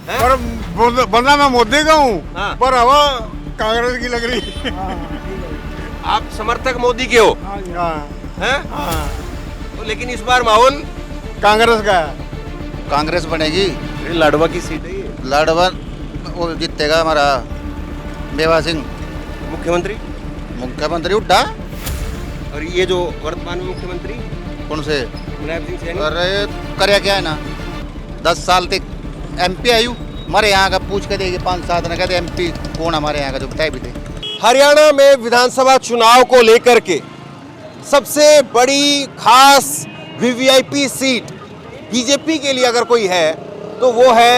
पर बंदा मैं मोदी का हूँ। हाँ। पर हवा कांग्रेस की लग रही है। आप समर्थक मोदी के हो हाँ हैं? हाँ, तो लेकिन इस बार माहौल कांग्रेस का है। कांग्रेस बनेगी। लाडवा की सीट है ये। लाडवा वो जीतेगा हमारा मेवा सिंह मुख्यमंत्री उड्डा। और ये जो वर्तमान में मुख्यमंत्री कौन से? मुलायम सिंह सैनी। अरे कर्या क्या है ना, 10 साल तक MP आयु हमारे यहाँ का पूछ के देगी 5-7 ने कहते MP कौन हमारे यहाँ का जो बताए भी थे। हरियाणा में विधानसभा चुनाव को लेकर के सबसे बड़ी खास VVIP सीट बीजेपी के लिए अगर कोई है तो वो है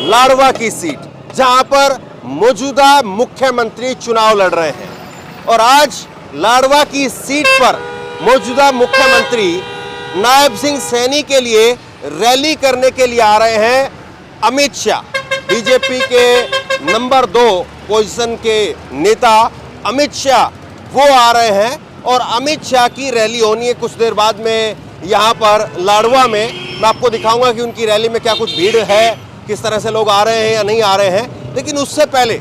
लाडवा की सीट, जहां पर मौजूदा मुख्यमंत्री चुनाव लड़ रहे हैं। और आज लाडवा की सीट पर मौजूदा मुख्यमंत्री नायब सिंह सैनी के लिए रैली करने के लिए आ रहे हैं अमित शाह। बीजेपी के नंबर 2 पोजीशन के नेता अमित शाह वो आ रहे हैं और अमित शाह की रैली होनी है कुछ देर बाद में यहाँ पर लाडवा में। मैं आपको दिखाऊंगा कि उनकी रैली में क्या कुछ भीड़ है, किस तरह से लोग आ रहे हैं या नहीं आ रहे हैं। लेकिन उससे पहले,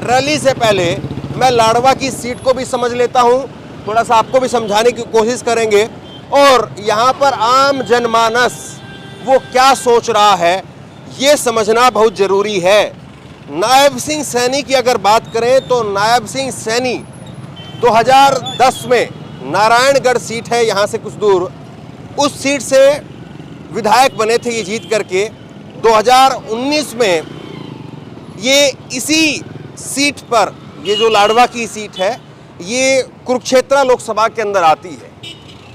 रैली से पहले मैं लाडवा की सीट को भी समझ लेता हूँ, थोड़ा सा आपको भी समझाने की कोशिश करेंगे। और यहाँ पर आम जनमानस वो क्या सोच रहा है ये समझना बहुत ज़रूरी है। नायब सिंह सैनी की अगर बात करें तो नायब सिंह सैनी 2010 में नारायणगढ़ सीट है यहाँ से कुछ दूर, उस सीट से विधायक बने थे ये जीत करके। 2019 में ये इसी सीट पर, ये जो लाडवा की सीट है ये कुरुक्षेत्र लोकसभा के अंदर आती है,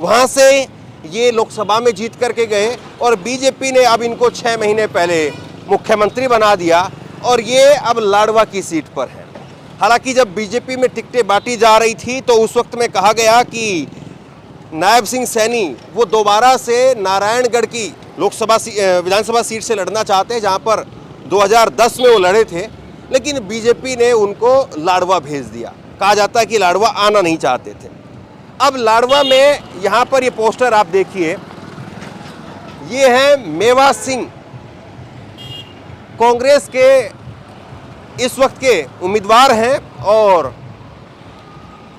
वहाँ से ये लोकसभा में जीत करके गए और बीजेपी ने अब इनको 6 महीने पहले मुख्यमंत्री बना दिया और ये अब लाडवा की सीट पर है। हालांकि जब बीजेपी में टिकटें बांटी जा रही थी तो उस वक्त में कहा गया कि नायब सिंह सैनी वो दोबारा से नारायणगढ़ की लोकसभा विधानसभा सीट से लड़ना चाहते हैं, जहां पर 2010 में वो लड़े थे, लेकिन बीजेपी ने उनको लाडवा भेज दिया। कहा जाता है कि लाडवा आना नहीं चाहते थे। अब लाडवा में यहाँ पर ये पोस्टर आप देखिए, ये है मेवा सिंह, कांग्रेस के इस वक्त के उम्मीदवार हैं और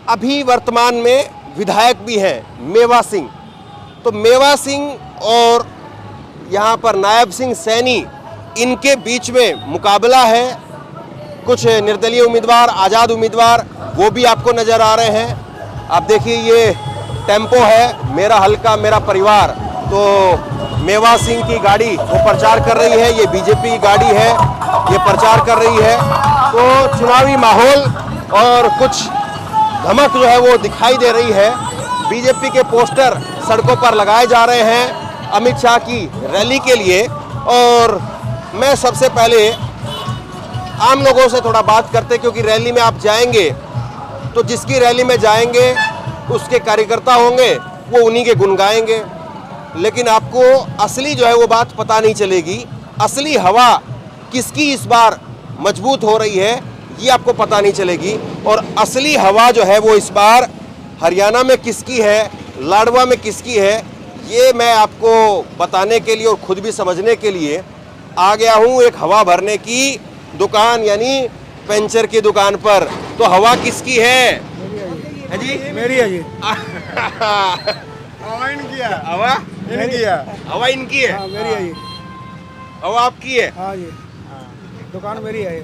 अभी वर्तमान में विधायक भी हैं मेवा सिंह। तो मेवा सिंह और यहाँ पर नायब सिंह सैनी, इनके बीच में मुकाबला है। कुछ निर्दलीय उम्मीदवार, आज़ाद उम्मीदवार वो भी आपको नज़र आ रहे हैं। आप देखिए ये टेम्पो है मेरा हल्का मेरा परिवार, तो मेवा सिंह की गाड़ी वो प्रचार कर रही है, ये बीजेपी की गाड़ी है, ये प्रचार कर रही है। तो चुनावी माहौल और कुछ धमक जो है वो दिखाई दे रही है। बीजेपी के पोस्टर सड़कों पर लगाए जा रहे हैं अमित शाह की रैली के लिए। और मैं सबसे पहले आम लोगों से थोड़ा बात करते, क्योंकि रैली में आप जाएंगे तो जिसकी रैली में जाएंगे उसके कार्यकर्ता होंगे, वो उन्हीं के गुण गाएंगे, लेकिन आपको असली जो है वो बात पता नहीं चलेगी। असली हवा किसकी इस बार मजबूत हो रही है ये आपको पता नहीं चलेगी। और असली हवा जो है वो इस बार हरियाणा में किसकी है, लाडवा में किसकी है, ये मैं आपको बताने के लिए और खुद भी समझने के लिए आ गया हूँ एक हवा भरने की दुकान, यानी पंचर की दुकान पर। तो हवा किसकी है जी? मेरी है जी। हवा इनकी है। हवा इनकी है। हवा इनकी है। हाँ, मेरी है जी। हवा आपकी है। हाँ जी, दुकान मेरी है।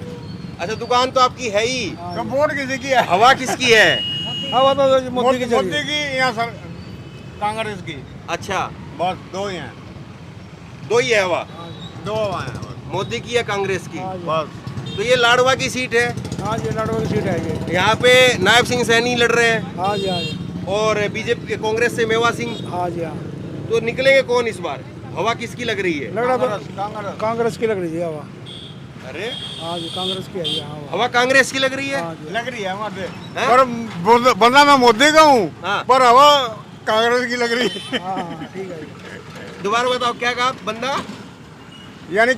अच्छा, दुकान तो आपकी है ही, तो वोट किसी की है? हवा किसकी है? हवा तो मोदी की यहाँ सर, कांग्रेस की। अच्छा, बस दो ही हैं। दो ही है हवा, दो हवा हैं मोदी की या कांग्रेस की? बस। तो ये लाडवा की सीट है, हाँ जी, लाडवा की सीट है ये। यहाँ पे नायब सिंह सैनी लड़ रहे हैं हाँ जी, हाँ जी, और बीजेपी कांग्रेस से मेवा सिंह। हाँ जी, हाँ। तो निकलेंगे कौन इस बार? हवा किसकी लग रही है? लग रहा तो कांग्रेस की लग रही है हवा। अरे हाँ जी, कांग्रेस की है ये हवा। हवा कांग्रेस की लग रही है। हाँ जी, लग रही है हमारे। हैं? पर बंदा मैं मोदी का हूँ। हाँ। पर हवा कांग्रेस की लग रही है। हाँ, ठीक है। दोबारा बताओ क्या कहा? बंदा यानी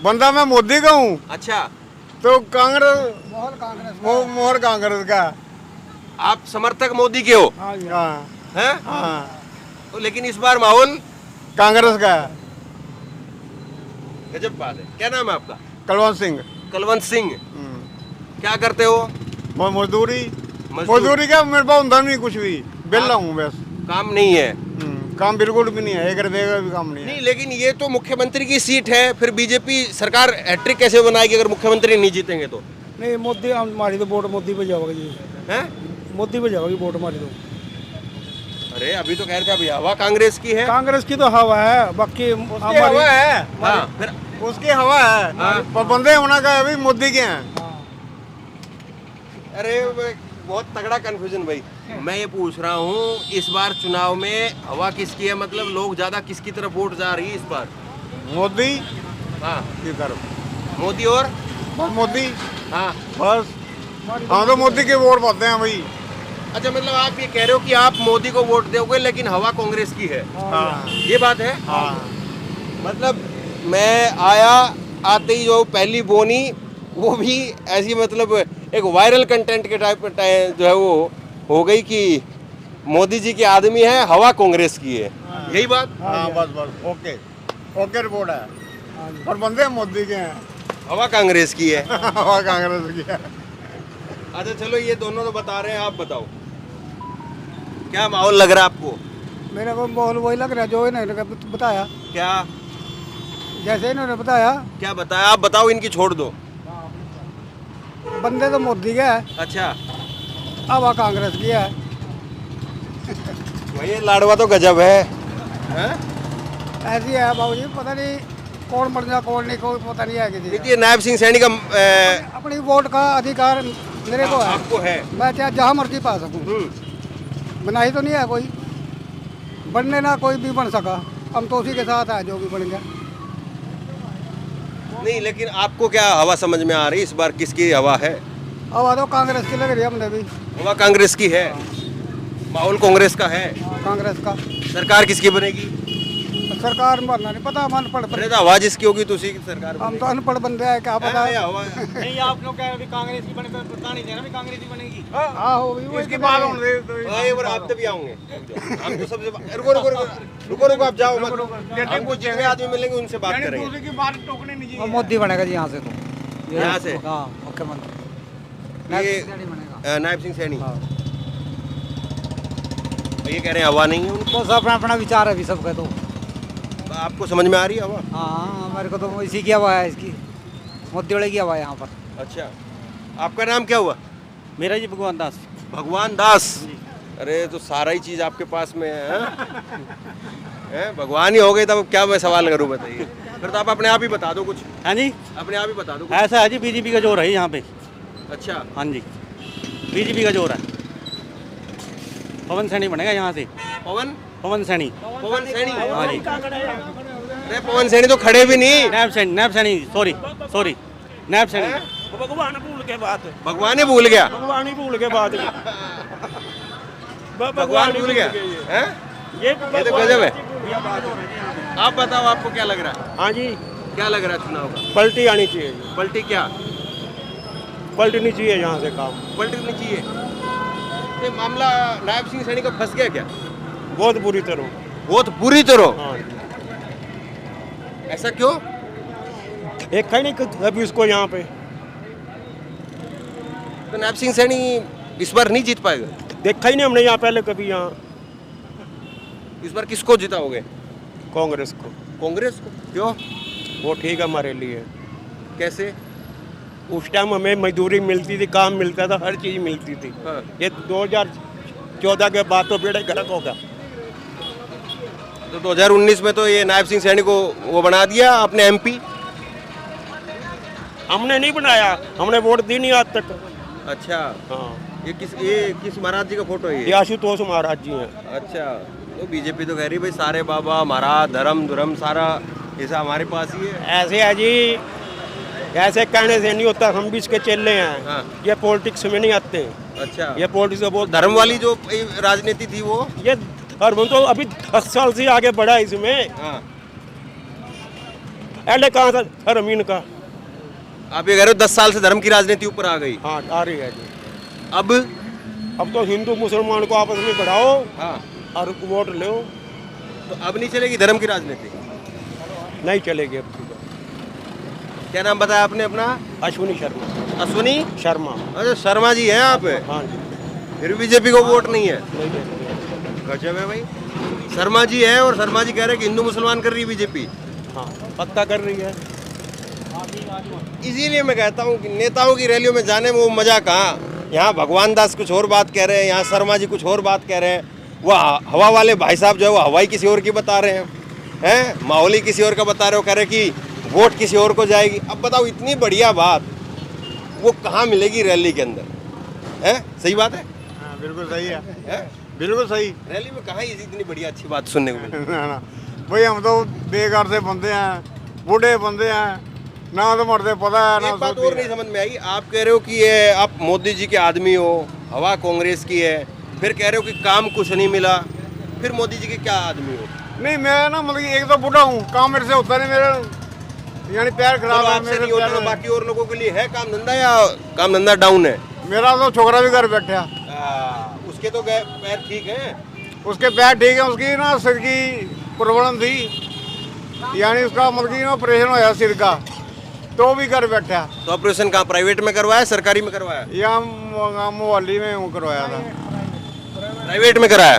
बंदा मैं मोदी का हूँ। अच्छा, तो कांग्रेस मोहर कांग्रेस का। आप समर्थक मोदी के हो हाँ जी, हाँ हैं? हाँ, तो लेकिन इस बार माहौल कांग्रेस का है। गजब बात है। क्या नाम है आपका? कलवंत सिंह। कलवंत सिंह। क्या करते हो? मजदूरी। मजदूरी क्या, मेरे पास होता नहीं कुछ भी, बेला हूँ बस। काम नहीं है? काम बिल्कुल भी नहीं है, 1 रुपए का भी काम नहीं है। नहीं, लेकिन ये तो मुख्यमंत्री की सीट है, फिर बीजेपी सरकार हैट्रिक कैसे बनाएगी अगर मुख्यमंत्री नहीं जीतेंगे तो? नहीं, मोदी हमारी तो वोट मोदी पे जाओगे जी, हैं? मोदी पे जाओगी वोट हमारी तो। अरे अभी तो कह रहे थे अभी हवा कांग्रेस की है। कांग्रेस की तो हवा है, बाकी उसकी हवा है। हाँ, फिर उसकी हवा है, पर बंदे होना का अभी मोदी के हैं। अरे बहुत तगड़ा कंफ्यूजन भाई। मैं ये पूछ रहा हूँ इस बार चुनाव में हवा किसकी है, मतलब लोग ज्यादा किसकी तरफ वोट जा रही है इस बार? मोदी हाँ, की तरफ। मोदी और बस मोदी, हाँ। बस हाँ, तो मोदी के वोट पाते हैं भाई। अच्छा, मतलब आप ये कह रहे हो कि आप मोदी को वोट दोगे लेकिन हवा कांग्रेस की है, हाँ ये बात है? हाँ। मतलब मैं आया, आते ही जो पहली बोनी वो भी ऐसी, मतलब एक वायरल कंटेंट के टाइप जो है वो हो गई कि मोदी जी के आदमी है, हवा कांग्रेस की है, यही बात? हाँ बस बस, ओके ओके रिपोर्ट है, पर बंदे मोदी के हैं। हवा कांग्रेस की है। हवा कांग्रेस की है। अच्छा चलो, ये दोनों तो बता रहे हैं, आप बताओ क्या माहौल लग रहा है आपको? मेरे को माहौल वही लग रहा है जो इन्होंने बताया, क्या जैसे इन्होंने बताया। क्या बताया? आप बताओ, इनकी छोड़ दो। बंदे तो मोदी के है, अच्छा, हवा कांग्रेस की है। वही लाडवा तो गजब है, हैं? ऐसी है बाबू जी, पता नहीं कौन बन जा कौन नहीं, कोई पता नहीं है किसी देखिए, ये नायब सिंह सैनी का का। अपनी वोट का अधिकार मेरे को है, आपको है। मैं चाहे जहाँ मर्जी पा सकूँ। बनाई तो नहीं है कोई, बनने ना कोई भी बन सका, हम तो उसी के साथ है जो भी बन गया। नहीं, लेकिन आपको क्या हवा समझ में आ रही इस बार किसकी हवा है? हवा तो कांग्रेस की लग रही है, हमने भी हवा कांग्रेस की है, माहौल कांग्रेस का है। कांग्रेस का। सरकार किसकी बनेगी? सरकार बनना नहीं पता, हम अनपढ़ अरे तो हवा जिसकी होगी तो उसी की सरकार हम तो अनपढ़ बंदे हैं, क्या पता। बनेगी। हवा नहीं, आप लोग कह रहे हैं कांग्रेस की बने तो बता नहीं देना भी कांग्रेस की बनेगी। हाँ हो भी इसकी बात होने दे तो हाँ, ये बार आप तभी आओगे। हम तो सबसे रुको रुको रुको रुको रुको, आप जाओ मत। हमको जितने आदमी मिलेंगे उनसे बात करेंगे। दूसरे की बात टोकने नहीं चाहिए। मोदी बनेगा जी यहाँ से, तो यहाँ से? हाँ, मुख्यमंत्री ये बनेगा। नायब सिंह सैनी। ये कह रहे हैं हवा नहीं है उनकी। बस अपना अपना विचार है भी सबका, तो आपको समझ में आ रही है हवा? हाँ मेरे को तो इसी की हवा है, इसकी मोदी वाले की हवा है यहाँ पर। अच्छा, आपका नाम क्या हुआ? मेरा जी भगवान दास। भगवान दास। अरे तो सारा ही चीज आपके पास में है, हैं? भगवान ही हो गए, तब क्या मैं सवाल करूं, बताइए। फिर तो आप अपने आप ही बता दो कुछ। हाँ जी, अपने आप ही बता दो कुछ। ऐसा है जी, बीजेपी का जोर है यहाँ पे। अच्छा, हाँ जी, बीजेपी का जोर है। पवन सैनी बनेगा यहाँ से। पवन सैनी। पवन सैनी। हाँ जी, अरे पवन सैनी तो खड़े भी नहीं। नैब सैनी, सॉरी नैब सैनी। भगवान भूल के बात, भगवान ही भूल गया। भगवान ही भूल के बात। भगवान भूल गया, हैं? ये तो गजब है। आप बताओ, आपको क्या लग रहा है? हाँ जी, क्या लग रहा है चुनाव का? पलटी आनी चाहिए, पलटी क्या? पलटनी चाहिए यहाँ से काम। पलटनी चाहिए। ये मामला नायब सिंह सैनी का फंस गया क्या? बहुत बुरी तरह। बहुत बुरी तरह। हाँ, ऐसा क्यों? एक है नहीं अभी उसको यहाँ पे। तो नायब सिंह सैनी इस बार नहीं जीत पाएगा? देखा ही नहीं हमने यहाँ पहले कभी। यहाँ इस बार किसको जिताओगे? कांग्रेस को। कांग्रेस को? क्यों? वो ठीक है हमारे लिए। कैसे? उस टाइम हमें मजदूरी मिलती थी, काम मिलता था, हर चीज़ मिलती थी। हाँ। ये 2014 के बाद तो बेड़ा गर्क होगा। तो 2019 में तो ये नायब सिंह सैनी को वो बना दिया आपने MP। हमने नहीं बनाया, हमने वोट दी नहीं आज तक। अच्छा, हाँ, ये किस महाराज जी का फोटो है ये ये? आशुतोष महाराज जी हैं। अच्छा, तो बीजेपी तो कह रही भाई सारे बाबा महाराज धर्म सारा ऐसा हमारे पास ही है। ऐसे है जी, ऐसे कहने से नहीं होता, हम भी इसके चेले हैं। हाँ। ये पॉलिटिक्स में नहीं आते। अच्छा, ये पॉलिटिक्स में बहुत धर्म वाली जो राजनीति थी वो? ये धर्म तो अभी 10 साल से आगे बढ़ा है इसमें। हाँ। पहले कहाँ था धर्म इनका? आप ये कह रहे हो 10 साल से धर्म की राजनीति ऊपर आ गई। हाँ, आ रही है जी। अब तो हिंदू मुसलमान को आपस में बढ़ाओ हाँ, और वोट लो। तो अब नहीं चलेगी धर्म की राजनीति? नहीं चलेगी अब। क्या नाम बताया आपने अपना? अश्विनी शर्मा। अश्विनी शर्मा। अच्छा, शर्मा जी हैं आप? हाँ जी। फिर बीजेपी को वोट नहीं है? नहीं देते। गजब है भाई। शर्मा जी है और शर्मा जी कह रहे हैं कि हिंदू मुसलमान कर रही है बीजेपी। हाँ, पक्का कर रही है। इसीलिए मैं कहता हूँ कि नेताओं की रैलियों में जाने में वो मजा कहाँ। यहाँ भगवान दास कुछ और बात कह रहे हैं, यहाँ शर्मा जी कुछ और बात कह रहे हैं, वो हवा वाले भाई साहब जो है वो हवाई किसी और की बता रहे हैं, माहौल ही किसी और का बता रहे हो, कह रहे कि वोट किसी और को जाएगी। अब बताओ, इतनी बढ़िया बात वो कहाँ मिलेगी रैली के अंदर? है सही बात है? हाँ, बिल्कुल सही है, है? बिल्कुल सही। रैली में कहाँ इतनी बढ़िया अच्छी बात सुनने को मिली? ना ना भाई, हम तो बेकार से बंदे हैं, बूढ़े बंदे हैं, ना तो मरते पता है ना। एक बात और नहीं समझ में आई, आप कह रहे हो कि ये आप मोदी जी के आदमी हो, हवा कांग्रेस की है, फिर कह रहे हो कि काम कुछ नहीं मिला, फिर मोदी जी के क्या आदमी हो? नहीं, मैं ना मतलब एक तो बूढ़ा हूँ, काम मेरे से होता नहीं, मेरे यानी पैर खराब चलो है आपसे मेरे नहीं होता तो पैर। बाकी और लोगों के लिए है काम धंधा या काम धंधा डाउन है? मेरा तो छोकरा भी घर बैठा, उसके तो पैर ठीक हैं। उसके पैर ठीक है, उसकी ना सिर की प्रॉब्लम थी, यानी उसका मतलब कि ऑपरेशन होया सिर का, तो भी घर बैठा। तो ऑपरेशन कहाँ, प्राइवेट में करवाया सरकारी में करवाया? या मोहाली में करवाया था। प्राइवेट में कराया।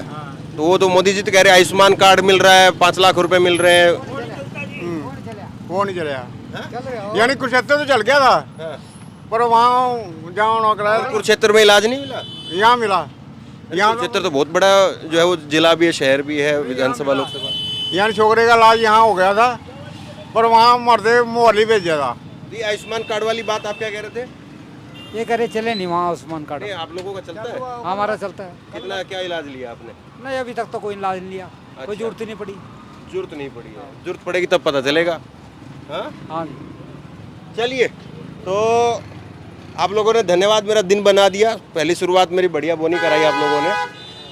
तो वो तो मोदी जी तो कह रहे हैं आयुष्मान कार्ड मिल रहा है, 5 लाख रुपए मिल रहे हैं। वो नहीं चला, यानी कुरुक्षेत्र तो चल गया था, पर वहाँ जहाँ कराया कुरुक्षेत्र में इलाज नहीं मिला? यहाँ मिला। यहाँ कुरुक्षेत्र तो बहुत बड़ा जो है वो जिला भी है, शहर भी है, विधानसभा लोकसभा। यानी छोकरे का इलाज यहाँ हो गया था, पर वहाँ मरते मोहाली भेजा था। ये आयुष्मान कार्ड वाली बात आप क्या कह रहे थे? ये करे चले नहीं वहाँ आयुष्मान कार्ड, नहीं, आप लोगों का चलता है? हमारा चलता है। कितना क्या इलाज लिया आपने? नहीं, अभी तक तो कोई इलाज नहीं लिया, कोई जरूरत ही नहीं पड़ी। जरूरत नहीं पड़ी है, जरूरत पड़ेगी तब पता चलेगा। हाँ, हाँ, चलिए, तो आप लोगों ने धन्यवाद, मेरा दिन बना दिया। पहली शुरुआत मेरी बढ़िया बोनी कराई आप लोगों ने।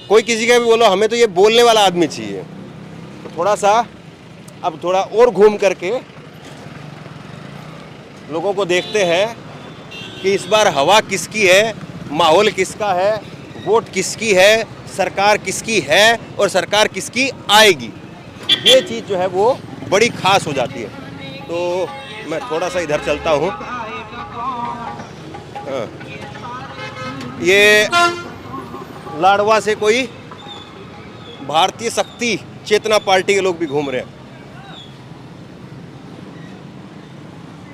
कोई किसी का भी बोलो, हमें तो ये बोलने वाला आदमी चाहिए। तो थोड़ा सा अब थोड़ा और घूम करके लोगों को देखते हैं कि इस बार हवा किसकी है, माहौल किसका है, वोट किसकी है, सरकार किसकी है और सरकार किसकी आएगी। ये चीज़ जो है वो बड़ी खास हो जाती है। तो मैं थोड़ा सा इधर चलता हूँ। ये लाडवा से कोई भारतीय शक्ति चेतना पार्टी के लोग भी घूम रहे हैं।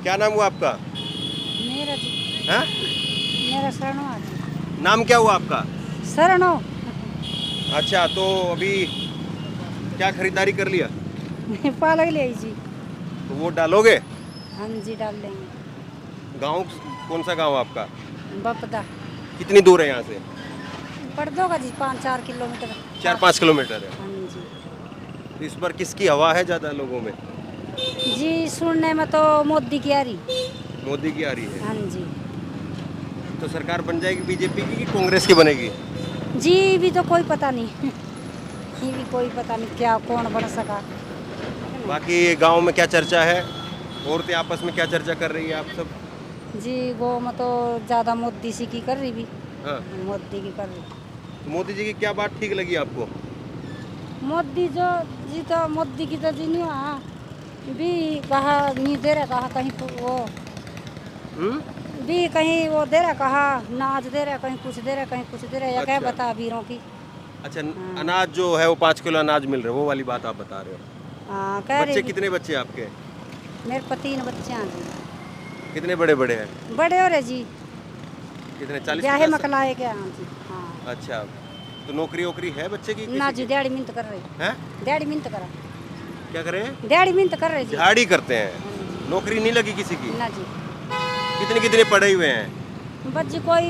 क्या नाम हुआ आपका? मेरा जी, हैं? मेरा शरणो आज नाम क्या हुआ आपका? शरणो। अच्छा, तो अभी क्या खरीदारी कर लिया? पालक ले जी। तो वोट डालोगे? हाँ जी, डाल लेंगे। गांव कौन सा गांव आपका? बपदा। कितनी दूर है यहाँ से? पड़ दोगा जी 5-4 किलोमीटर। 4-5 किलोमीटर है। हाँ जी। तो इस बार किसकी हवा है ज़्यादा लोगों में? जी, सुनने में तो मोदी की आ रही। मोदी की आ रही है। हाँ जी। तो सरकार बन जाएगी बीजेपी की कि कांग्रेस की बनेगी? जी, भी तो कोई पता नहीं। ये भी कोई पता नहीं क्या कौन बन सका। बाकी गांव में क्या चर्चा है? औरतें आपस में क्या चर्चा कर रही है आप सब? जी, वो में तो ज़्यादा मोदी सी की कर रही भी। हाँ। मोदी की कर रही। तो मोदी जी की क्या बात ठीक लगी आपको? मोदी जो जी, तो मोदी की तो जी नहीं वहाँ भी कहा नहीं दे रहा, कहा कहीं वो भी कहीं वो दे रहा, कहा नाच दे रहा, कहीं कुछ दे रहा, कहीं कुछ दे रहा, या क्या अच्छा। बता वीरों की। अच्छा, अनाज जो है वो 5 किलो अनाज मिल रहा है, वो वाली बात आप बता रहे हो। हाँ, कह बच्चे रही। कितने बच्चे आपके? मेरे पर 3 बच्चे हैं जी। कितने बड़े बड़े हैं? बड़े हो रहे जी, कितने? 40? ब्याहे मकलाए क्या? हाँ जी। हाँ। अच्छा, तो नौकरी वोकरी है बच्चे की? ना जी, दिहाड़ी मिन्नत कर रहे। हैं? दिहाड़ी मिन्नत करा, क्या करें? दिहाड़ी मिन्नत कर रहे जी। झाड़ी करते हैं, नौकरी नहीं लगी किसी की? ना जी। कितने कितने पढ़े हुए हैं? बच्चे कोई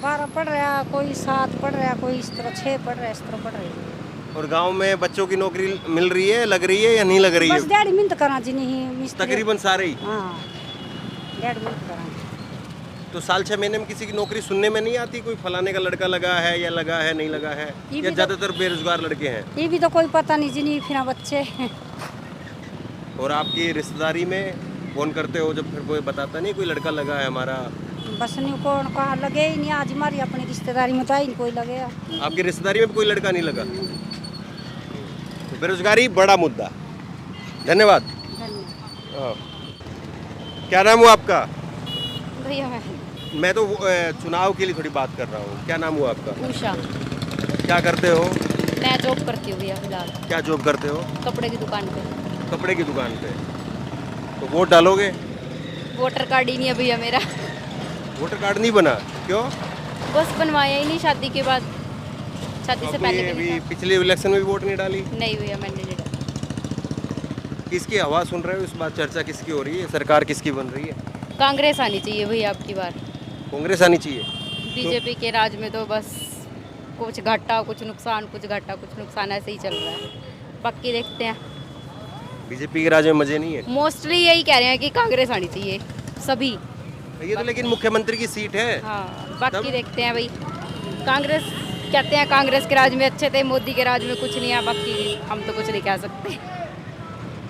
12 पढ़ रहा, कोई 7 पढ़ रहा, कोई इस तरह 6 पढ़ रहा, इस तरह पढ़ रहे। और गांव में बच्चों की नौकरी मिल रही है, लग रही है या नहीं लग रही बस है? दिहाड़ी मिन्नत करा जी, नहीं मिस्त्री। तकरीबन सारे ही। हाँ, दिहाड़ी मिन्नत करा। तो साल 6 महीने में किसी की नौकरी सुनने में नहीं आती? कोई फलाने का लड़का लगा है या लगा है, नहीं लगा है, ये या भी ज्यादातर बेरोजगार लड़के हैं? ये भी तो कोई पता नहीं जी, नहीं फिर बच्चे। और आपकी रिश्तेदारी में फोन करते हो जब, फिर कोई बताता नहीं कोई लड़का लगा है हमारा? बस नहीं, कौन कहाँ लगे ही नहीं। आज हमारी अपनी रिश्तेदारी में तो ही नहीं कोई लगे। आपकी रिश्तेदारी में भी कोई लड़का नहीं लगा? तो बेरोजगारी बड़ा मुद्दा। धन्यवाद। धन्यवाद। हाँ। क्या नाम हुआ आपका? भैया मैं तो चुनाव के लिए थोड़ी बात कर रहा हूँ। क्या नाम हुआ आपका? उषा, क्या करते हो? मैं जॉब करती हूँ भैया फिलहाल, क्या जॉब करते हो? कपड़े की दुकान पे। कपड़े की दुकान पे। तो वोट डालोगे? वोटर कार्ड ही नहीं है भैया मेरा, वोटर कार्ड नहीं बना? क्यों? बस बनवाया ही नहीं शादी के बाद, शादी से आपने पहले भी अभी नहीं पिछले इलेक्शन में भी वोट नहीं डाली? था। नहीं भैया मैंने नहीं डाला। किसकी हवा सुन रहे हो इस बार? चर्चा किसकी हो रही है? सरकार किसकी बन रही है? कांग्रेस आनी चाहिए भैया अब की बार, कांग्रेस आनी चाहिए। बीजेपी के राज में तो बस कुछ घाटा कुछ नुकसान, कुछ घाटा कुछ नुकसान, ऐसे ही चल रहा है। बाकी देखते हैं, बीजेपी के राज में मजे नहीं है। मोस्टली यही कह रहे हैं कि कांग्रेस आनी चाहिए सभी। ये तो लेकिन मुख्यमंत्री की सीट है। हाँ बाकी तब? देखते हैं भाई, कांग्रेस कहते हैं कांग्रेस के राज में अच्छे थे, मोदी के राज में कुछ नहीं है, बाकी हम तो कुछ नहीं कह सकते।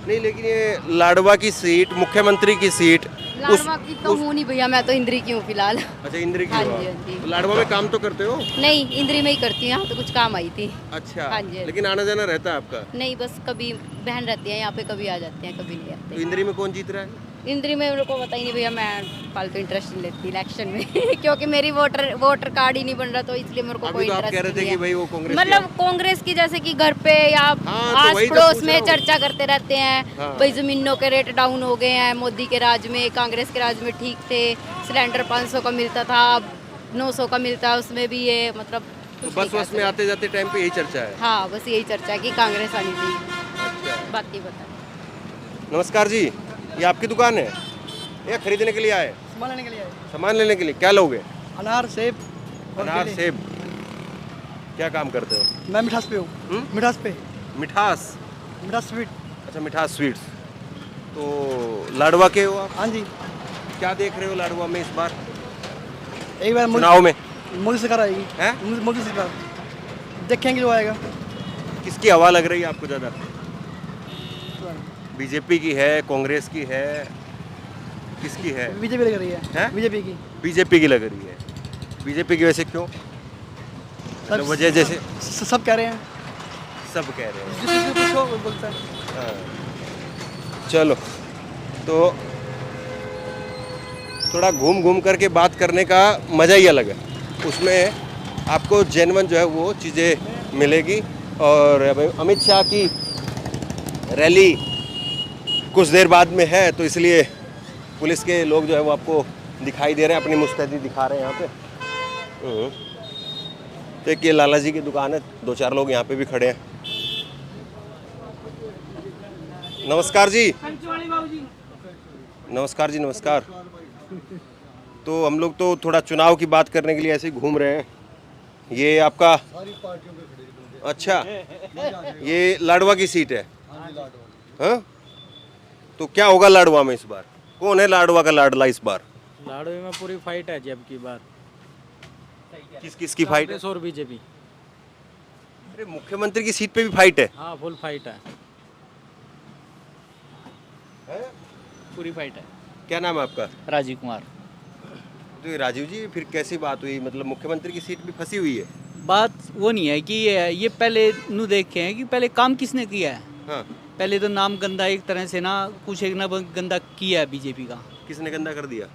नहीं, लेकिन ये लाडवा की सीट, मुख्यमंत्री की सीट लाडवा की तो हूँ नहीं भैया, मैं तो इंद्री की हूँ फिलहाल। अच्छा, इंद्री की हाँ हो जी, आप। हाँ जी। तो लाडवा में काम तो करते हो? नहीं इंद्री में ही करती हूँ, यहाँ तो कुछ काम आई थी। अच्छा। हाँ जी। लेकिन आना जाना रहता है आपका? नहीं बस कभी बहन रहती है यहाँ पे, कभी आ जाते हैं, कभी नहीं तो आते। इंद्री में कौन जीत रहा है? इंद्री में मेरे को पता ही नहीं भैया, मैं फालतू इंटरेस्ट नहीं लेती इलेक्शन में क्योंकि मेरी वोटर कार्ड ही नहीं बन रहा, तो इसलिए मेरे को अभी कोई तो आप इंटरेस्ट कह रहे थे नहीं कि है। भाई वो कांग्रेस की मतलब कांग्रेस की जैसे कि घर पे या हाँ, तो आस वही तो पड़ोस पूछ में रहा हूँ। चर्चा करते रहते हैं। हाँ। भाई जमीनों के रेट डाउन हो गए हैं, मोदी के राज में, कांग्रेस के राज में ठीक थे, सिलेंडर 500 का मिलता था, अब 900 का मिलता है, उसमें भी ये मतलब तो कुछ बस नहीं कह बस में आते जाते टाइम पे यही चर्चा है। सकते। हाँ बस यही चर्चा है कि कांग्रेस आनी चाहिए, अच्छा। बाकी बता। नमस्कार जी, ये आपकी दुकान है या खरीदने के लिए आए? सामान लेने के लिए आए। सामान लेने के लिए। क्या लोगे? अनार, सेब और अनार, केले। सेब। क्या काम करते हो? मैं मिठास पे हूँ। हम्म? मिठास पे, मिठास। मिठास स्वीट। अच्छा, मिठास स्वीट्स। तो लाडवा के हो आप? हाँ जी, क्या देख रहे हो लाडवा में इस बार एक बार चुनाव में? मोदी सरकार आएगी। हैं? मोदी सरकार, देखेंगे जो आएगा। किसकी हवा लग रही है आपको ज़्यादा? बीजेपी की है, कांग्रेस की है, किसकी है? बीजेपी लग रही है। हैं? बीजेपी की। बीजेपी की लग रही है। बीजेपी की वैसे क्यों? मतलब वजह जैसे सब कह रहे हैं, सब कह रहे हैं। जिससे पूछो वो बोलता है। हाँ। चलो, तो थोड़ा घूम घूम करके बात करने का मज़ा ही अलग है। उसमें आपको जेन्युइन जो है वो चीज़ें मिलेगी। और भाई अमित शाह की रैली कुछ देर बाद में है, तो इसलिए पुलिस के लोग जो है वो आपको दिखाई दे रहे हैं, अपनी मुस्तैदी दिखा रहे हैं यहाँ पे। तो एक ये लाला जी की दुकान है, 2-4 लोग यहाँ पे भी खड़े हैं। नमस्कार जी। नमस्कार जी, नमस्कार। तो हम लोग तो थोड़ा चुनाव की बात करने के लिए ऐसे ही घूम रहे हैं। ये आपका, अच्छा, ये लाडवा की सीट है? हाँ? तो क्या होगा लाडवा में इस बार? कौन है लाडवा का लाडला इस बार? लाडवे में पूरी फाइट है जब की बात। किस किस की फाइट है? कांग्रेस और बीजेपी। अरे मुख्यमंत्री की सीट पे भी फाइट है? हाँ फुल फाइट है, पूरी फाइट है। क्या नाम है आपका? राजीव कुमार। तो ये राजीव जी, फिर कैसी बात हुई? मतलब मुख्यमंत्री की सीट भी फंसी हुई है? बात वो नहीं है कि ये पहले नू देखे हैं कि पहले काम किसने किया है। हाँ। पहले तो नाम गंदा एक तरह से ना, कुछ एक ना गंदा किया है बीजेपी का। किसने गंदा कर दिया?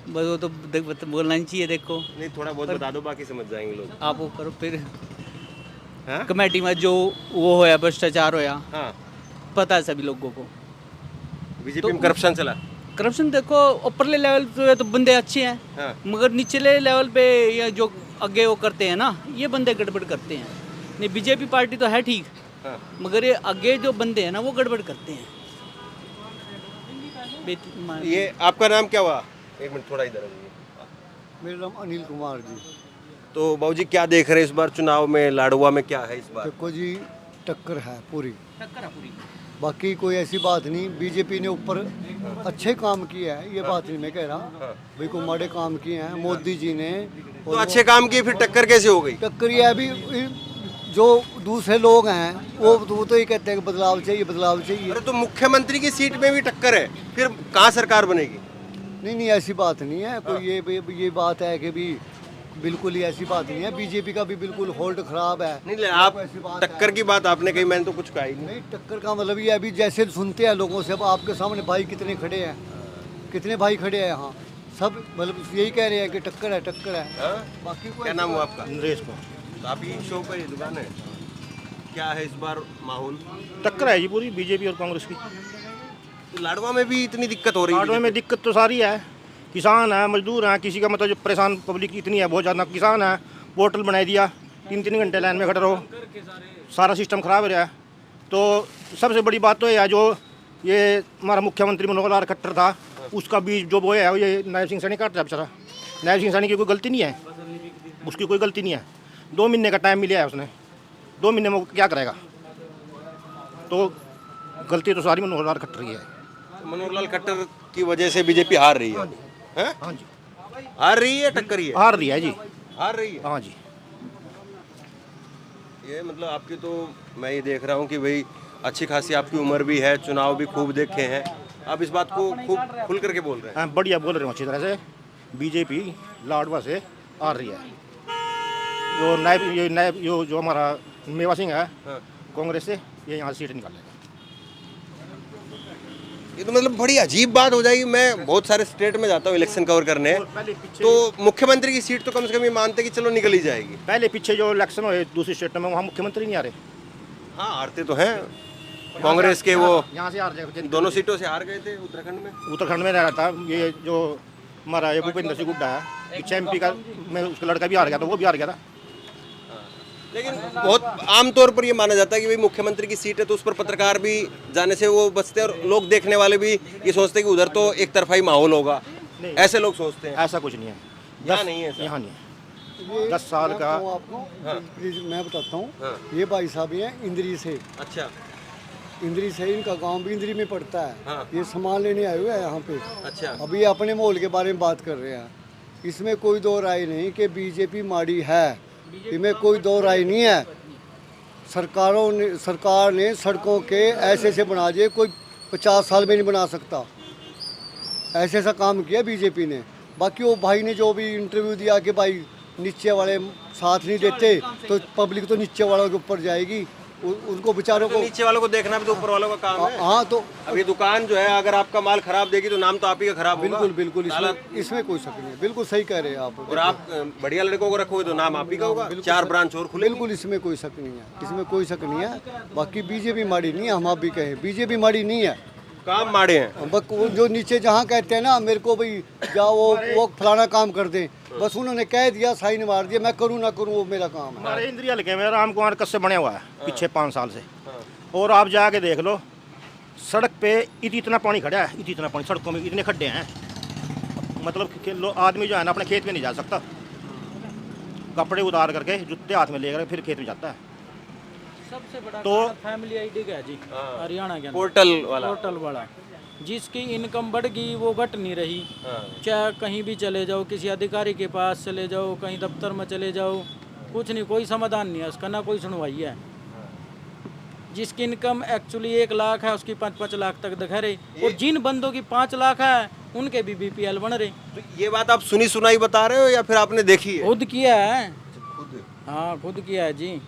बस वो तो बोलना ही चाहिए। देखो नहीं, थोड़ा बहुत बता दो, बाकी समझ जाएंगे लोग। आप वो करो फिर। हाँ? कमेटी में जो वो होया, भ्रष्टाचार होया, हाँ। पता है सभी लोगों को। बीजेपी में करप्शन चला? करप्शन देखो, ऊपरले लेवल पे तो बंदे अच्छे हैं, हाँ। मगर निचले लेवल पे या जो आगे वो करते हैं ना, ये बंदे गड़बड़ करते हैं। नहीं, बीजेपी पार्टी तो है ठीक, हाँ। मगर ये आगे जो बंदे हैं ना वो गड़बड़ करते हैं। ये आपका नाम क्या हुआ? एक मिनट, थोड़ा इधर आइए। मेरा नाम अनिल कुमार जी। तो बाबूजी क्या देख रहे हैं इस बार चुनाव में? लाडवा में क्या है इस बार? देखो जी, टक्कर है पूरी, टक्कर है पूरी। बाकी कोई ऐसी बात नहीं। बीजेपी ने ऊपर अच्छे काम किए हैं, ये बात नहीं मैं कह रहा। भाई को माड़े काम किए हैं मोदी जी ने। तो अच्छे काम किए, फिर टक्कर कैसे हो गई? टक्कर ये है अभी जो दूसरे लोग हैं वो तो ये कहते हैं कि बदलाव चाहिए, बदलाव चाहिए। अरे तो मुख्यमंत्री की सीट में भी टक्कर है, फिर कहाँ सरकार बनेगी? नहीं, ऐसी बात नहीं है कोई। ये बात है कि भी बिल्कुल ही ऐसी बात नहीं है। बीजेपी का भी बिल्कुल होल्ड खराब है। नहीं, आप टक्कर की बात आपने कही, मैंने तो कुछ कहा ही नहीं। नहीं, टक्कर का मतलब ये अभी जैसे सुनते हैं लोगों से, अब आपके सामने भाई कितने खड़े हैं, कितने भाई खड़े हैं यहाँ, सब मतलब यही कह रहे हैं कि टक्कर है टक्कर है। हाँ? बाकी कोई क्या नाम हुआ आपका? नरेश को तो आप ही शो पर ही दुकान है, क्या है इस बार माहौल? टक्कर है जी पूरी बीजेपी और कांग्रेस की। तो लाडवा में भी इतनी दिक्कत हो रही आटो है? में दिक्कत तो सारी है, किसान है, मजदूर हैं, किसी का मतलब जो परेशान पब्लिक इतनी है बहुत ज़्यादा। किसान है, पोर्टल बना दिया, 3-3 घंटे लाइन में खड़े रहो, सारा सिस्टम खराब हो रहा है। तो सबसे बड़ी बात तो ये है, जो ये हमारा मुख्यमंत्री मनोहर लाल खट्टर था, उसका बीज जो बोया है ये नायब सिंह सैनी काट दिया बेचारा। नायब सिंह सैनी की कोई गलती नहीं है, उसकी कोई गलती नहीं है। 2 महीने का टाइम मिला है उसने, 2 महीने में वो क्या करेगा? तो गलती तो सारी मनोहर लाल खट्टर की है। मनोहर लाल खट्टर की वजह से बीजेपी हार रही है? हैं? हाँ जी, हार रही है, टक्कर ही है? हार रही है जी। हार रही है। हाँ जी, ये मतलब आपकी तो मैं ये देख रहा हूँ कि भाई अच्छी खासी आपकी उम्र भी है, चुनाव भी खूब देखे हैं, आप इस बात को खूब खुल करके बोल रहे हैं। हाँ, बढ़िया बोल रहे हो अच्छी तरह से। बीजेपी लाडवा से हार रही है। नायब जो हमारा मेवा सिंह है, हाँ। कांग्रेस से ये यहाँ सीट निकाल लेगा। ये तो मतलब बड़ी अजीब बात हो जाएगी। मैं बहुत सारे स्टेट में जाता हूँ इलेक्शन कवर करने, तो मुख्यमंत्री की सीट तो कम से कम ये मानते कि चलो निकल ही जाएगी। पहले पीछे जो इलेक्शन हुए दूसरी स्टेट में, वहाँ मुख्यमंत्री नहीं आ रहे। हाँ, हारते तो हैं कांग्रेस के, वो यहाँ से हार जाएगा। दोनों सीटों से हार गए थे उत्तराखंड में। उत्तराखंड में रह रहा था ये जो हमारा ये भूपेंद्र सिंह हुड्डा है, पीछे MP का में उसका लड़का भी हार गया था, वो भी हार गया था। लेकिन बहुत आमतौर पर ये माना जाता है कि भाई मुख्यमंत्री की सीट है तो उस पर पत्रकार भी जाने से वो बचते हैं, और लोग देखने वाले भी ये सोचते हैं कि उधर तो एक तरफा ही माहौल होगा, ऐसे लोग सोचते हैं। ऐसा कुछ नहीं है, यहाँ नहीं है ऐसा? यहाँ नहीं है। 10 साल का आपको प्लीज मैं बताता हूँ। हाँ। ये भाई साहब हैं इंद्री से, अच्छा, इंद्री से, इनका गांव भी इंद्री में पड़ता है। हाँ। ये सामान लेने आए हुए हैं यहाँ पे। अच्छा। अभी ये अपने माहौल के बारे में बात कर रहे हैं। इसमें कोई दो राय नहीं कि बीजेपी माड़ी है, इसमें कोई दो राय नहीं है। सरकार ने सड़कों के ऐसे ऐसे बना दिए, कोई 50 साल में नहीं बना सकता, ऐसे ऐसा काम किया बीजेपी ने। बाकी वो भाई ने जो भी इंटरव्यू दिया कि भाई नीचे वाले साथ नहीं देते, तो पब्लिक तो नीचे वालों के ऊपर जाएगी, उनको बेचारों तो को। नीचे वालों को देखना भी तो ऊपर वालों का काम है। हाँ, तो अब ये दुकान जो है, अगर आपका माल खराब देगी तो नाम तो आप ही का खराब होगा। बिल्कुल बिल्कुल, इसमें कोई शक नहीं है। बिल्कुल सही कह रहे हैं आप। और आप बढ़िया लड़कों को रखोगे तो नाम आप ही का होगा। 4 ब्रांच और खुले। बिल्कुल, इसमें कोई शक नहीं है, इसमें कोई शक नहीं है। बाकी बीजेपी माड़ी नहीं है, हम आप भी कहें बीजेपी माड़ी नहीं है, काम माड़े हैं। बस वो जो नीचे जहाँ कहते हैं ना मेरे को भाई जाओ वो फलाना काम कर दें, बस उन्होंने कह दिया, साइन मार दिया, मैं करूँ ना करूँ वो मेरा काम है। हमारे इंद्रिया हल्के में राम कुमार कस्से बने हुआ है पीछे 5 साल से, और आप जाके देख लो सड़क पे इतना पानी खड़ा है, इतना पानी, सड़कों में इतने खड्डे हैं, मतलब कि आदमी जो है ना अपने खेत में नहीं जा सकता, कपड़े उतार करके जूते हाथ में लेकर फिर खेत में जाता है। सबसे बड़ा तो फैमिली आईडी का है जी, हरियाणा के अंदर पोर्टल वाला जिसकी इनकम बढ़ गई वो घट नहीं रही। चाहे कहीं भी चले जाओ, किसी अधिकारी के पास चले जाओ, कहीं दफ्तर में चले जाओ, कुछ नहीं, कोई समाधान नहीं है उसका, ना कोई सुनवाई है। जिसकी इनकम एक्चुअली 1 लाख है उसकी 5-5 लाख तक दिखा रही, और जिन बंदों की 5 लाख है उनके भी BPL बन रहे। तो ये बात आप सुनी सुनाई बता रहे हो या फिर आपने देखी है? खुद किया है। हाँ, खुद किया है जी।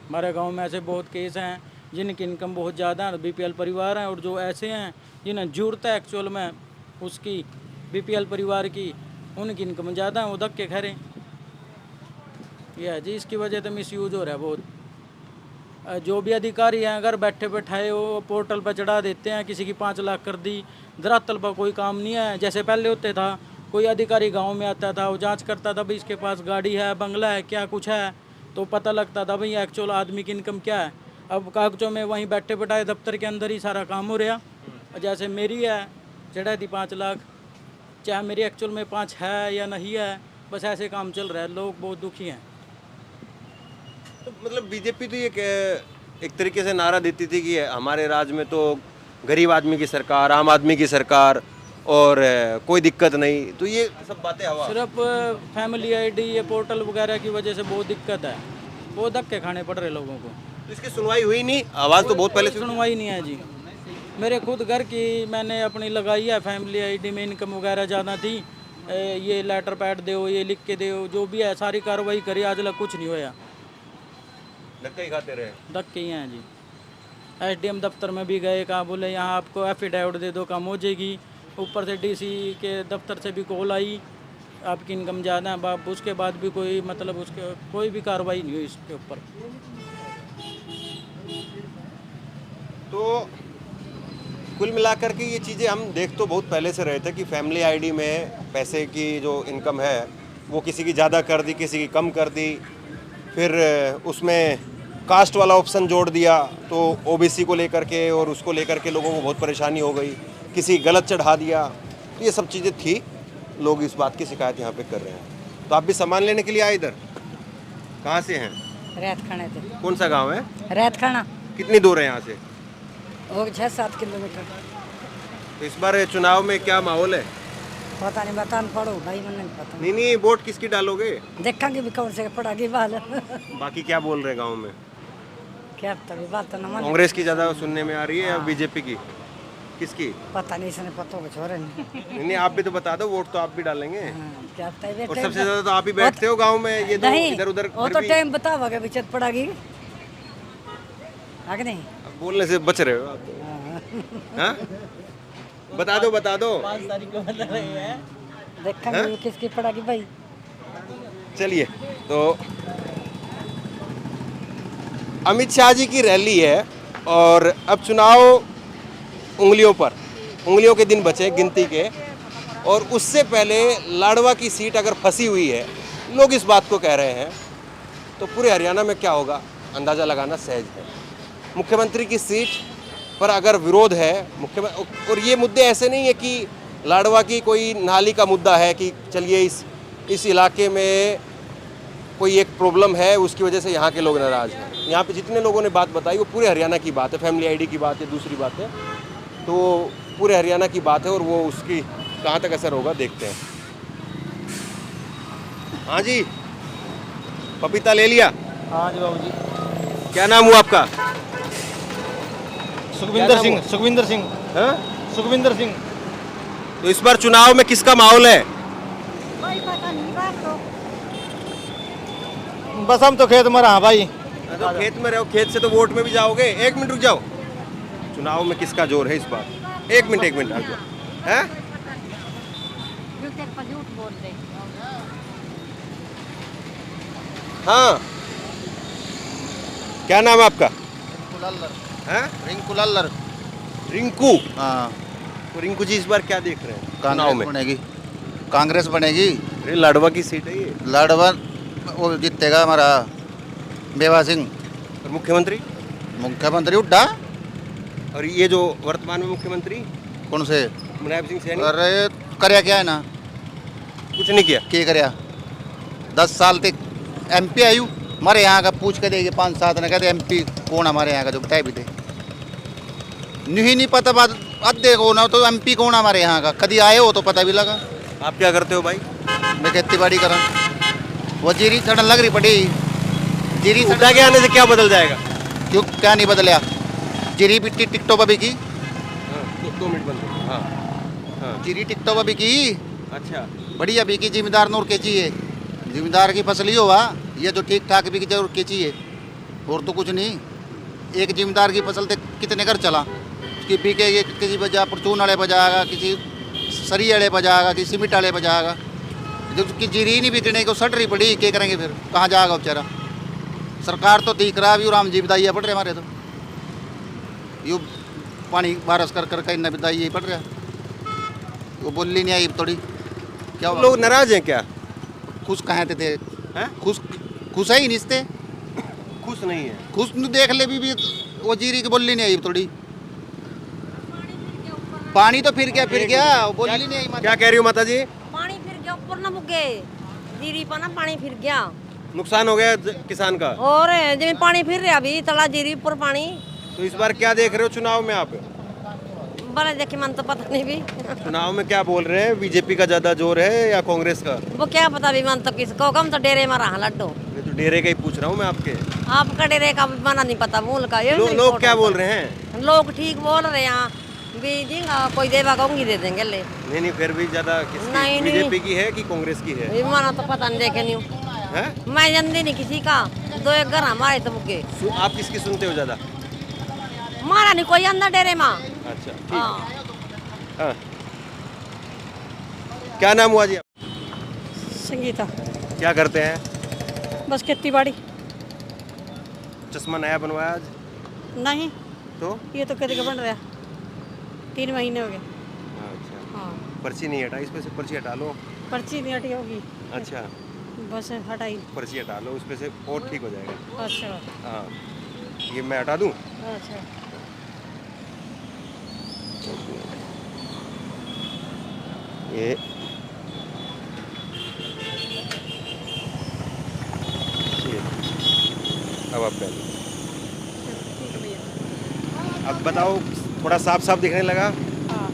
हमारे गांव में ऐसे बहुत केस हैं जिनकी इनकम बहुत ज़्यादा है, BPL परिवार हैं, और जो ऐसे हैं जिन्हें जरूरत है एक्चुअल में उसकी BPL परिवार की, उनकी इनकम ज़्यादा है, वो धक्के खा रहे। ये है जी, इसकी वजह से मिसयूज हो रहा है बहुत। जो भी अधिकारी हैं अगर बैठे बैठाए वो पोर्टल पर चढ़ा देते हैं, किसी की 5 लाख कर दी, धरातल पर कोई काम नहीं है। जैसे पहले होते था, कोई अधिकारी गांव में आता था, वो जांच करता था भाई इसके पास गाड़ी है, बंगला है, क्या कुछ है, तो पता लगता था भाई एक्चुअल आदमी की इनकम क्या है। अब कागजों में वहीं बैठे बैठाए दफ्तर के अंदर ही सारा काम हो रहा। जैसे मेरी है, चढ़ा दी 5 लाख, चाहे मेरी एक्चुअल में 5 है या नहीं है, बस ऐसे काम चल रहा है, लोग बहुत दुखी हैं। तो मतलब बीजेपी तो ये एक तरीके से नारा देती थी कि हमारे राज्य में तो गरीब आदमी की सरकार, आम आदमी की सरकार, और कोई दिक्कत नहीं, तो ये सब बातें हवा। सिर्फ फैमिली आईडी ये पोर्टल वगैरह की वजह से बहुत दिक्कत है, बहुत धक्के खाने पड़ रहे लोगों को। तो इसकी सुनवाई हुई नहीं? आवाज़ तो बहुत पहले से सुनवाई नहीं है जी। मेरे खुद घर की मैंने अपनी लगाई है फैमिली आईडी में, इनकम वगैरह ज़्यादा थी, ये लेटर पैड दो, ये लिख के दो, जो भी है सारी कार्रवाई करी, आज तक कुछ नहीं होया, धक्के ही खाते रहे। धक्के ही हैं जी। SDM दफ्तर में भी गए, कहा बोले यहाँ आपको एफिडेविट दे दो, काम हो जाएगी। ऊपर से डीसी के दफ्तर से भी कॉल आई आपकी इनकम ज़्यादा है, बाप उसके बाद भी कोई मतलब उसके कोई भी कार्रवाई नहीं हुई इसके ऊपर। तो कुल मिलाकर के ये चीज़ें हम देख तो बहुत पहले से रहे थे कि फैमिली आईडी में पैसे की जो इनकम है वो किसी की ज़्यादा कर दी, किसी की कम कर दी, फिर उसमें कास्ट वाला ऑप्शन जोड़ दिया तो ओबीसी को लेकर के और उसको लेकर के लोगों को बहुत परेशानी हो गई, किसी गलत चढ़ा दिया। तो ये सब चीज़ें थी, लोग इस बात की शिकायत यहाँ पे कर रहे हैं। तो आप भी सामान लेने के लिए आए इधर? कहाँ से हैं? रेत खाने थे। कौन सा गांव है? रेत खाना कितनी दूर है यहाँ से? वो 6-7 किलोमीटर। तो इस बार चुनाव में क्या माहौल है? पता नहीं, बता पड़ो भाई, मैंने नहीं पता। नहीं, वोट किसकी डालोगे? देखेंगे भी कौन से पड़ागी बाल। बाकी क्या बोल रहे हैं गाँव में? क्या तभी बात तो न कांग्रेस की ज़्यादा सुनने में आ रही है या बीजेपी की? किसकी? पता नहीं, इसने पता होगा छोरे नहीं, आप भी तो बता दो, वोट तो आप भी डालेंगे। क्या और सबसे ज्यादा तो आप ही बैठते हो गांव में, ये तो इधर उधर वो तो टाइम बताओगे बिचत पड़ागी आगे नहीं, बोलने से बच रहे हो आप। हाँ? बता दो 5 तारीख को बता रहे हैं। देखेंगे किसकी पड़ागी भाई। चलिए, तो अमित शाह जी की रैली है और अब चुनाव उंगलियों के दिन बचे गिनती के, और उससे पहले लाडवा की सीट अगर फंसी हुई है, लोग इस बात को कह रहे हैं, तो पूरे हरियाणा में क्या होगा अंदाज़ा लगाना सहज है। मुख्यमंत्री की सीट पर अगर विरोध है मुख्यमंत्री, और ये मुद्दे ऐसे नहीं है कि लाडवा की कोई नाली का मुद्दा है कि चलिए इस इलाके में कोई एक प्रॉब्लम है उसकी वजह से यहाँ के लोग नाराज़ हैं। यहाँ पे जितने लोगों ने बात बताई वो पूरे हरियाणा की बात है, फैमिली आईडी की बात है, दूसरी बात है, तो पूरे हरियाणा की बात है और वो उसकी कहाँ तक असर होगा देखते हैं। हाँ जी, पपीता ले लिया? हाँ जी बाबू जी। क्या नाम हुआ आपका? सुखविंदर सिंह। सुखविंदर सिंह। हाँ? सुखविंदर सिंह। तो इस बार चुनाव में किसका माहौल है? बस हम तो खेत में रहा भाई। तो खेत में रहो, खेत से तो वोट में भी जाओगे। 1 मिनट रुक जाओ, चुनाव में किसका जोर है इस बार? 1 मिनट आ जाओ। हैं? हाँ, क्या नाम है आपका? रिंकू लल्लर। रिंकू? हाँ। तो रिंकू जी इस बार क्या देख रहे हैं चुनाव कांग्रेस में? बनेगी। कांग्रेस बनेगी। अरे लाडवा की सीट है ये। लाडवा वो जीतेगा हमारा बेवा सिंह। और मुख्यमंत्री? मुख्यमंत्री उड्डा। और ये जो वर्तमान में मुख्यमंत्री कौन से? मुलायम सिंह सैनी? अरे करया क्या है ना, कुछ नहीं किया। क्या करया? 10 साल तक MP आयु हमारे यहाँ का पूछ के देगी 5-7 ने कहते MP कौन हमारे यहाँ का जो बताए भी थे नहीं पता बात अद्धे को ना, तो MP कौन हमारे यहाँ का कभी आए हो तो पता भी लगा। आप क्या करते हो भाई? मैं खेती बाड़ी करा। वो जीरी सड़न लग रही पड़ी। जीरी उठा के आने से क्या बदल जाएगा? क्यों क्या नहीं बदलिया? जीरी बिट्टी टिकटों पर भी की। 2 मिनट बंद करो। हाँ हाँ, जीरी टिकटों पर भी की। अच्छा, बढ़िया भी की। जिम्मेदार नूर के चाहिए, जिम्मेदार की फसल ही हुआ ये जो ठीक ठाक भी की जरूर के चाहिए, और तो कुछ नहीं। एक जिम्मेदार की फसल तक कितने घर चला कि बीके ये किसी बजा परचून वाले बजाएगा, किसी सरी वाले बजाएगा, किसी सीमेंट वाले बजाएगा, जो कि जीरी नहीं बिकने को सट रही पड़ी। क्या करेंगे फिर, कहाँ जाएगा बेचारा? सरकार तो दिख रहा है राम जी बिदाइया पड़ रहे हमारे, तो यू पानी बारस कर कर कहीं बिदाइया पड़ रहा है। वो बोली नहीं आई थोड़ी क्या हुआ? लोग नाराज हैं क्या? खुश कहाँ थे? हैं? खुश है ही नहीं थे। खुश नहीं है। खुश न देख ले भी वो जीरी की बोली नहीं आई थोड़ी। पानी तो फिर गया वो बोली नहीं आई। क्या कह रही हो माता जी? पानी फिर गया ऊपर ना मुगे जीरी पर ना पानी फिर गया, नुकसान हो गया किसान का। और जिम्मे पानी फिर रहा अभी तला जीरी ऊपर पानी। तो इस बार क्या देख रहे हो चुनाव में आप? बड़ा देखे मन तो पता नहीं भी। चुनाव में क्या बोल रहे हैं, बीजेपी का ज्यादा जोर है या कांग्रेस का? वो क्या पता भी मन तो किसको, कम तो डेरे में रहा लड्डू। मैं तो डेरे का ही पूछ रहा हूँ मैं आपके। आपका डेरे का मना नहीं पता मूल का। ये लोग क्या बोल रहे हैं? लोग ठीक बोल रहे हैं यहाँ भी जी, कोई देवा कहूँगी दे देंगे ले। नहीं फिर भी ज्यादा नहीं, बीजेपी की है कि कांग्रेस की है? माना तो पता नहीं, देखे नहीं हूँ मैं, जानती नहीं किसी का। 2-1 घर हमारे तो मुके। आप किसकी सुनते हो ज्यादा? मारा नहीं कोई अंदर डेरे में। अच्छा, ठीक। हाँ, क्या नाम हुआ जी? संगीता। क्या करते हैं? बस खेती बाड़ी। चश्मा नया बनवाया आज? नहीं, तो ये तो कभी का बन रहा, 3 महीने हो गए। अच्छा, हाँ, पर्ची नहीं हटा, इस पे से पर्ची हटा लो। पर्ची नहीं हटी होगी। अच्छा, बस हटाई। पर्ची हटा लो, उस पे से और ठीक हो जाएगा। अच्छा हाँ, ये मैं हटा दूँ? अच्छा। ये अब आप पहले, अब बताओ, थोड़ा साफ साफ दिखने लगा। हाँ,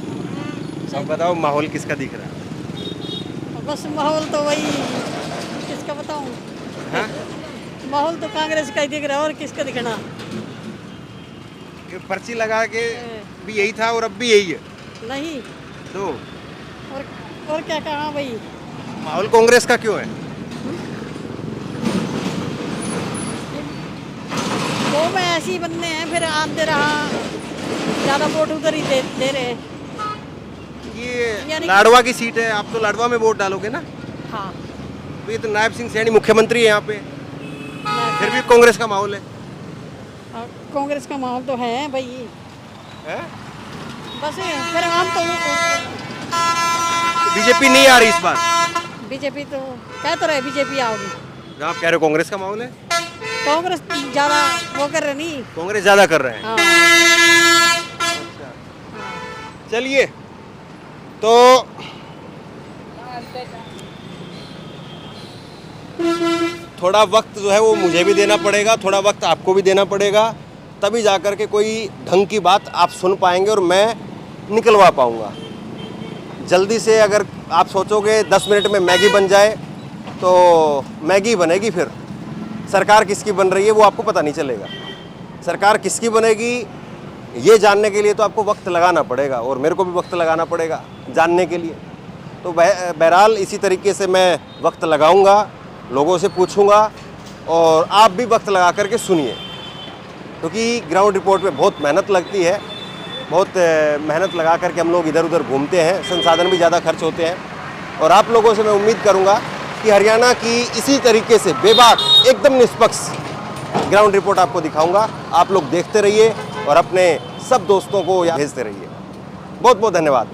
अब बताओ माहौल किसका दिख रहा है? बस माहौल तो वही, किसका बताऊँ? हाँ? माहौल तो कांग्रेस का ही दिख रहा है, और किसका दिखना? ये पर्ची लगा के भी यही था और अब भी यही है। नहीं, तो और क्या कहा भाई? माहौल कांग्रेस का क्यों है? वो में ऐसे ही बनने हैं, फिर आते रहा, ज़्यादा वोट उधर ही दे रहे हैं। ये यानी लाडवा की सीट है, आप तो लाडवा में वोट डालोगे ना? हाँ, तो ये तो नायब सिंह सैनी मुख्यमंत्री है यहाँ पे, फिर भी कांग्रेस का माहौल है। कांग्रेस का माहौल तो है भाई। है? बस फिर हम तो बीजेपी नहीं आ रही इस बार? बीजेपी तो कह तो रहे बीजेपी आओगी। आप कह रहे हो कांग्रेस का माहौल है? कांग्रेस ज़्यादा वो कर रहे नहीं। कांग्रेस ज्यादा कर रहे हैं। हाँ, चलिए, तो थोड़ा वक्त जो है वो मुझे भी देना पड़ेगा, थोड़ा वक्त आपको भी देना पड़ेगा, तभी जाकर के कोई ढंग की बात आप सुन पाएंगे और मैं निकलवा पाऊंगा। जल्दी से अगर आप सोचोगे 10 मिनट में मैगी बन जाए तो मैगी बनेगी, फिर सरकार किसकी बन रही है वो आपको पता नहीं चलेगा। सरकार किसकी बनेगी ये जानने के लिए तो आपको वक्त लगाना पड़ेगा, और मेरे को भी वक्त लगाना पड़ेगा जानने के लिए। तो बहरहाल इसी तरीके से मैं वक्त लगाऊंगा, लोगों से पूछूंगा, और आप भी वक्त लगा करके सुनिए, क्योंकि ग्राउंड रिपोर्ट में बहुत मेहनत लगती है, बहुत मेहनत लगा करके हम लोग इधर उधर घूमते हैं, संसाधन भी ज़्यादा खर्च होते हैं। और आप लोगों से मैं उम्मीद करूंगा कि हरियाणा की इसी तरीके से बेबाक, एकदम निष्पक्ष ग्राउंड रिपोर्ट आपको दिखाऊंगा। आप लोग देखते रहिए और अपने सब दोस्तों को भेजते रहिए। बहुत बहुत धन्यवाद।